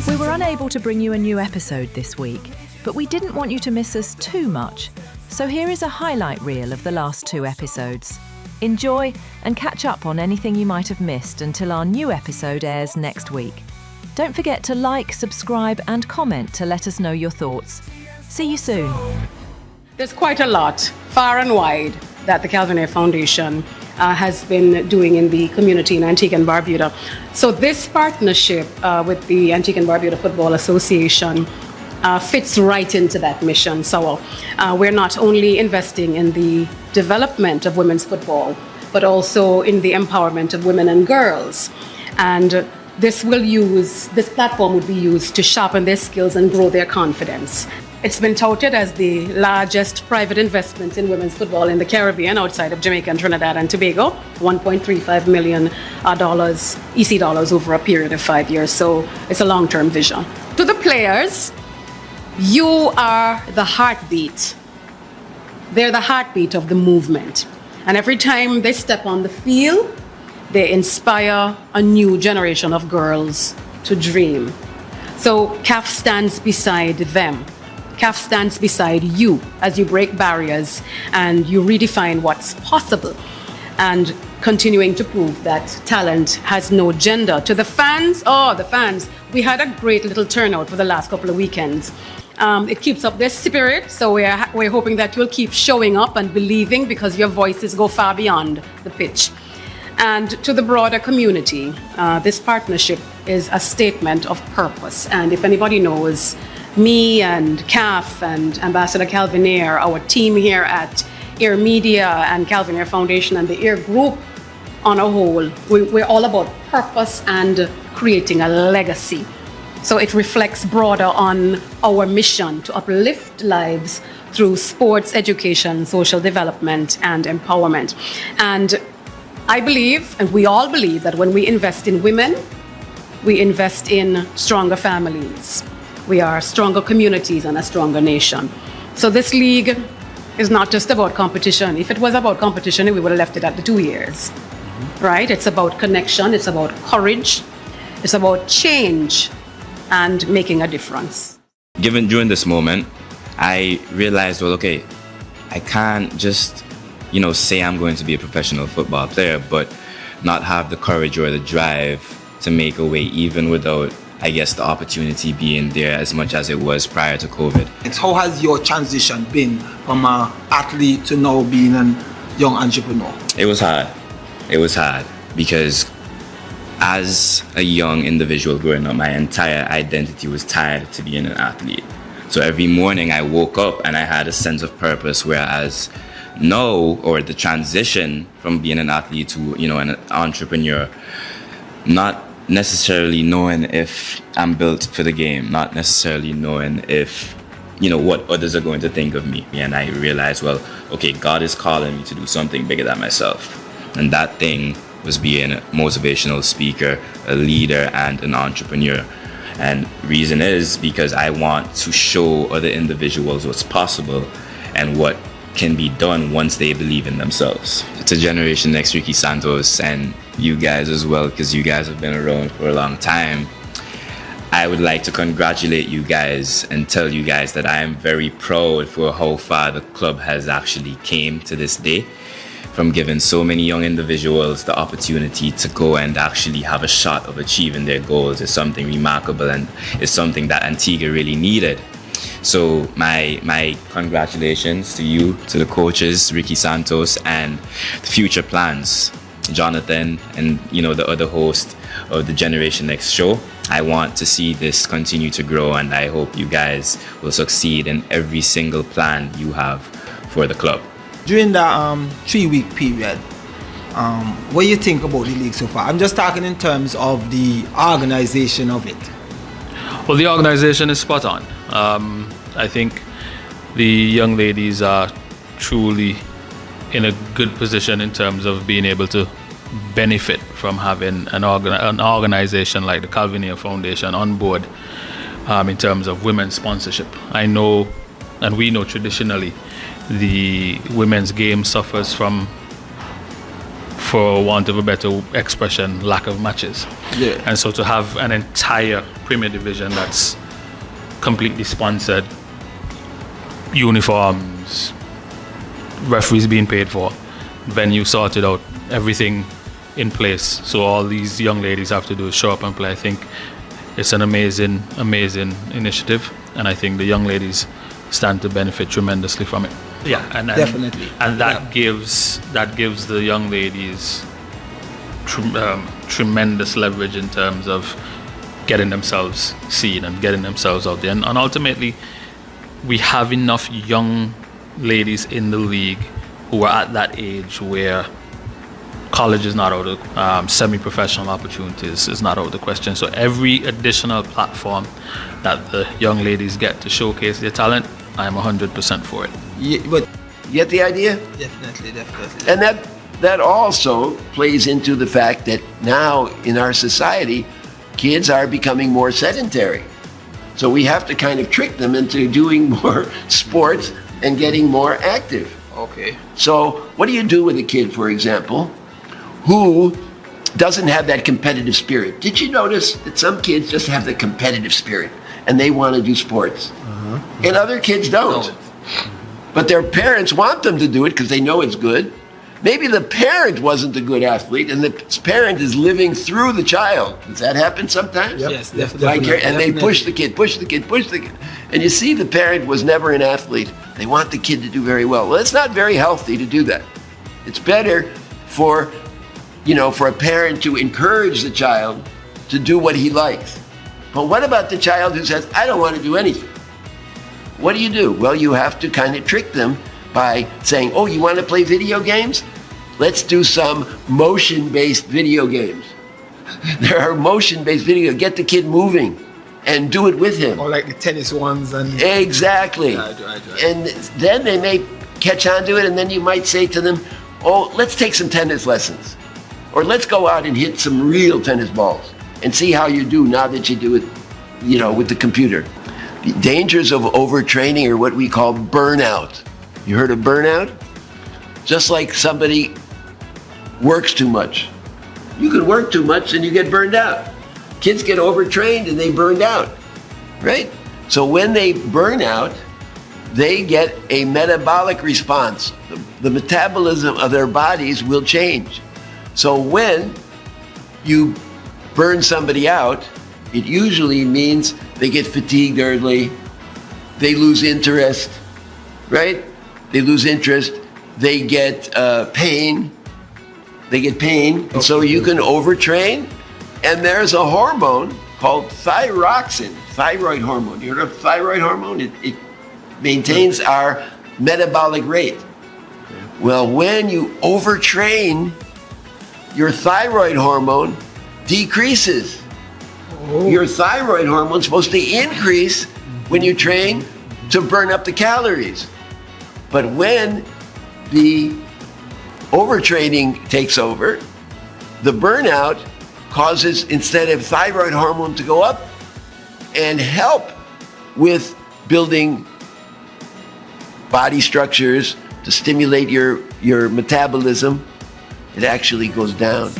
We were unable to bring you a new episode this week, but we didn't want you to miss us too much. So here is a highlight reel of the last 2 episodes. Enjoy and catch up on anything you might have missed until our new episode airs next week. Don't forget to like, subscribe and comment to let us know your thoughts. See you soon. There's quite a lot, far and wide, that the Calvin Ayre Foundation has been doing in the community in Antigua and Barbuda. So this partnership with the Antigua and Barbuda Football Association fits right into that mission. So we're not only investing in the development of women's football, but also in the empowerment of women and girls. And this platform would be used to sharpen their skills and grow their confidence. It's been touted as the largest private investment in women's football in the Caribbean outside of Jamaica and Trinidad and Tobago, $1.35 million EC dollars over a period of 5 years. So it's a long-term vision. To the players, you are the heartbeat. They're the heartbeat of the movement. And every time they step on the field, they inspire a new generation of girls to dream. So CAF stands beside them. CAF stands beside you as you break barriers and you redefine what's possible and continuing to prove that talent has no gender. To the fans, we had a great little turnout for the last couple of weekends. It keeps up their spirit, so we're hoping that you'll keep showing up and believing because your voices go far beyond the pitch. And to the broader community, this partnership is a statement of purpose. And if anybody knows me and CAF and Ambassador Calvin Ayre, our team here at Ayre Media and Calvin Ayre Foundation and the Ayre Group on a whole, we're all about purpose and creating a legacy. So it reflects broader on our mission to uplift lives through sports, education, social development, and empowerment. And I believe, and we all believe, that when we invest in women, we invest in stronger families. We are stronger communities and a stronger nation. So this league is not just about competition. If it was about competition, we would have left it at the 2 years, right? It's about connection, it's about courage, it's about change and making a difference. During this moment, I realized, well, okay, I can't just, say I'm going to be a professional football player, but not have the courage or the drive to make a way, even without, I guess, the opportunity being there as much as it was prior to COVID. How has your transition been from an athlete to now being a young entrepreneur? It was hard. It was hard because as a young individual growing up, my entire identity was tied to being an athlete. So every morning I woke up and I had a sense of purpose, whereas now, or the transition from being an athlete to, an entrepreneur, not necessarily knowing if I'm built for the game, not necessarily knowing if, what others are going to think of me. And I realized, well, okay, God is calling me to do something bigger than myself. And that thing was being a motivational speaker, a leader, and an entrepreneur. And reason is because I want to show other individuals what's possible and what can be done once they believe in themselves. To Generation Next, Ricky Santos, and you guys as well, because you guys have been around for a long time, I would like to congratulate you guys and tell you guys that I am very proud for how far the club has actually came to this day, from giving so many young individuals the opportunity to go and actually have a shot of achieving their goals is something remarkable and is something that Antigua really needed. So my congratulations to you, to the coaches, Ricky Santos, and the future plans, Jonathan, and the other host of the Generation Next show. I want to see this continue to grow, and I hope you guys will succeed in every single plan you have for the club. During the 3-week period, what do you think about the league so far? I'm just talking in terms of the organization of it. Well, the organization is spot on. I think the young ladies are truly in a good position in terms of being able to benefit from having an organization like the Calvin Ayre Foundation on board in terms of women's sponsorship. I know, and we know traditionally, the women's game suffers from for want of a better expression, lack of matches. Yeah. And so to have an entire Premier Division that's completely sponsored, uniforms, referees being paid for, venue sorted out, everything in place. So all these young ladies have to do is show up and play. I think it's an amazing initiative, and I think the young ladies stand to benefit tremendously from it. Yeah, and Definitely. and that gives the young ladies tremendous leverage in terms of getting themselves seen and getting themselves out there. And ultimately, we have enough young ladies in the league who are at that age where college is not out of semi-professional opportunities is not out of the question. So every additional platform that the young ladies get to showcase their talent, I'm 100% for it. Yeah, but You get the idea? definitely. And that also plays into the fact that now in our society, kids are becoming more sedentary. So we have to kind of trick them into doing more sports and getting more active. Okay. So what do you do with a kid, for example, who doesn't have that competitive spirit? Did you notice that some kids just have the competitive spirit and they want to do sports? And other kids don't. But their parents want them to do it because they know it's good. Maybe the parent wasn't a good athlete and the parent is living through the child. Does that happen sometimes? Yes, definitely. And they push the kid. And you see the parent was never an athlete. They want the kid to do very well. Well, it's not very healthy to do that. It's better for a parent to encourage the child to do what he likes. But what about the child who says, I don't want to do anything? What do? Well, you have to kind of trick them by saying, oh, you want to play video games? Let's do some motion-based video games. There are motion-based video. Get the kid moving and do it with him. Or like the tennis ones and Exactly. Right. And then they may catch on to it, and then you might say to them, oh, let's take some tennis lessons. Or let's go out and hit some real tennis balls and see how you do now that you do it, with the computer. The dangers of overtraining are what we call burnout. You heard of burnout? Just like somebody works too much. You can work too much and you get burned out. Kids get overtrained and they burned out, right? So when they burn out, they get a metabolic response. The metabolism of their bodies will change. So when you burn somebody out, it usually means they get fatigued early, they lose interest, right? They lose interest, they get pain. And so you can overtrain, and there's a hormone called thyroxine, thyroid hormone. You heard of thyroid hormone? It maintains our metabolic rate. Well, when you overtrain, your thyroid hormone decreases. Your thyroid hormone is supposed to increase when you train to burn up the calories. But when the overtraining takes over, the burnout causes, instead of thyroid hormone to go up and help with building body structures to stimulate your metabolism, it actually goes down.